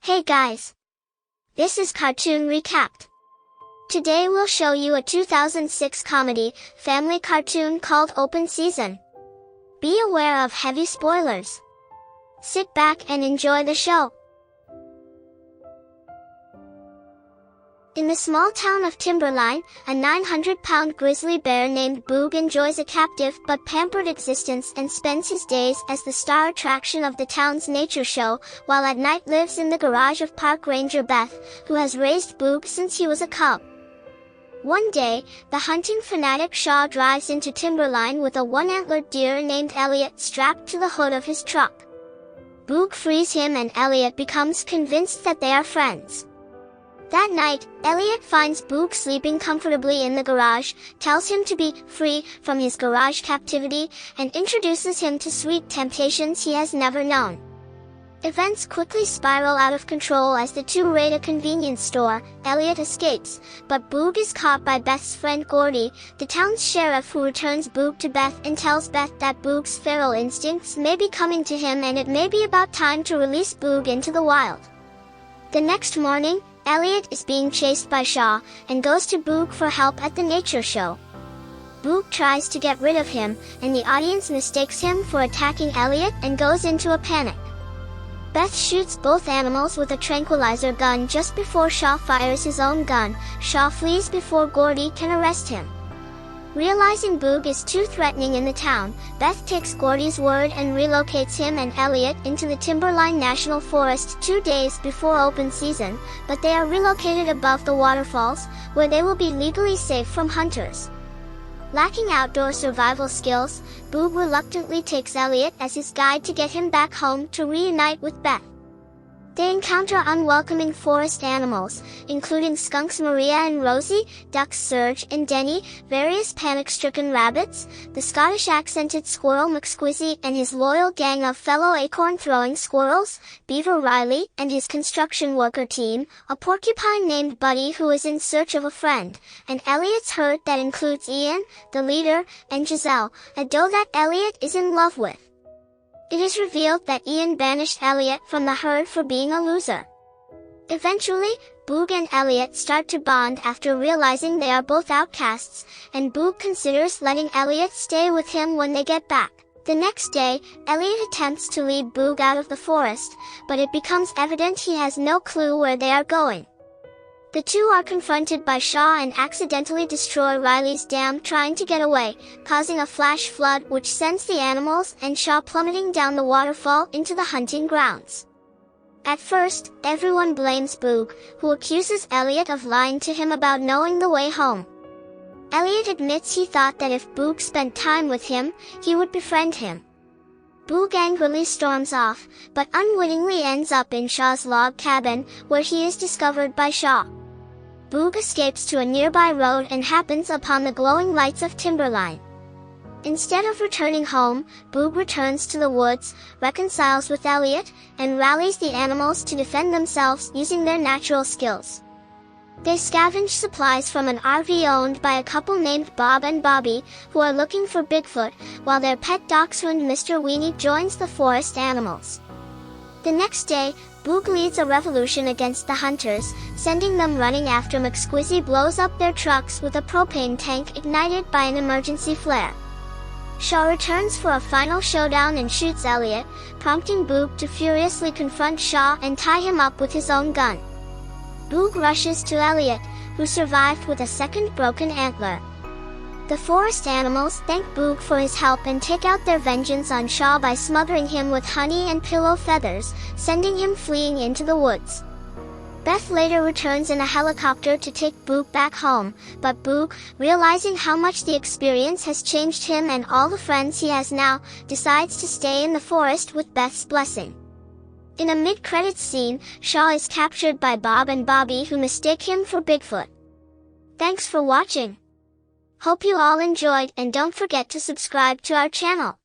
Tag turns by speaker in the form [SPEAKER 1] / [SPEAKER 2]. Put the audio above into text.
[SPEAKER 1] Hey guys! This is Cartoon Recapped. Today we'll show you a 2006 comedy, family cartoon called Open Season. Be aware of heavy spoilers. Sit back and enjoy the show. In the small town of Timberline, a 900-pound grizzly bear named Boog enjoys a captive but pampered existence and spends his days as the star attraction of the town's nature show, while at night lives in the garage of park ranger Beth, who has raised Boog since he was a cub. One day, the hunting fanatic Shaw drives into Timberline with a one-antlered deer named Elliot strapped to the hood of his truck. Boog frees him and Elliot becomes convinced that they are friends. That night, Elliot finds Boog sleeping comfortably in the garage, tells him to be free from his garage captivity, and introduces him to sweet temptations he has never known. Events quickly spiral out of control as the two raid a convenience store. Elliot escapes, but Boog is caught by Beth's friend Gordy, the town's sheriff, who returns Boog to Beth and tells Beth that Boog's feral instincts may be coming to him and it may be about time to release Boog into the wild. The next morning, Elliot is being chased by Shaw, and goes to Boog for help at the nature show. Boog tries to get rid of him, and the audience mistakes him for attacking Elliot and goes into a panic. Beth shoots both animals with a tranquilizer gun just before Shaw fires his own gun. Shaw flees before Gordy can arrest him. Realizing Boog is too threatening in the town, Beth takes Gordy's word and relocates him and Elliot into the Timberline National Forest 2 days before open season, but they are relocated above the waterfalls, where they will be legally safe from hunters. Lacking outdoor survival skills, Boog reluctantly takes Elliot as his guide to get him back home to reunite with Beth. They encounter unwelcoming forest animals, including skunks Maria and Rosie, ducks Serge and Denny, various panic-stricken rabbits, the Scottish-accented squirrel McSquizzy and his loyal gang of fellow acorn-throwing squirrels, beaver Riley and his construction worker team, a porcupine named Buddy who is in search of a friend, and Elliot's herd that includes Ian, the leader, and Giselle, a doe that Elliot is in love with. It is revealed that Ian banished Elliot from the herd for being a loser. Eventually, Boog and Elliot start to bond after realizing they are both outcasts, and Boog considers letting Elliot stay with him when they get back. The next day, Elliot attempts to lead Boog out of the forest, but it becomes evident he has no clue where they are going. The two are confronted by Shaw and accidentally destroy Riley's dam trying to get away, causing a flash flood which sends the animals and Shaw plummeting down the waterfall into the hunting grounds. At first, everyone blames Boog, who accuses Elliot of lying to him about knowing the way home. Elliot admits he thought that if Boog spent time with him, he would befriend him. Boog angrily storms off, but unwittingly ends up in Shaw's log cabin, where he is discovered by Shaw. Boog escapes to a nearby road and happens upon the glowing lights of Timberline. Instead of returning home, Boog returns to the woods, reconciles with Elliot, and rallies the animals to defend themselves using their natural skills. They scavenge supplies from an RV owned by a couple named Bob and Bobby, who are looking for Bigfoot, while their pet dachshund Mr. Weenie joins the forest animals. The next day, Boog leads a revolution against the hunters, sending them running after McSquizzy blows up their trucks with a propane tank ignited by an emergency flare. Shaw returns for a final showdown and shoots Elliot, prompting Boog to furiously confront Shaw and tie him up with his own gun. Boog rushes to Elliot, who survived with a second broken antler. The forest animals thank Boog for his help and take out their vengeance on Shaw by smothering him with honey and pillow feathers, sending him fleeing into the woods. Beth later returns in a helicopter to take Boog back home, but Boog, realizing how much the experience has changed him and all the friends he has now, decides to stay in the forest with Beth's blessing. In a mid-credits scene, Shaw is captured by Bob and Bobby, who mistake him for Bigfoot. Thanks for watching. Hope you all enjoyed, and don't forget to subscribe to our channel.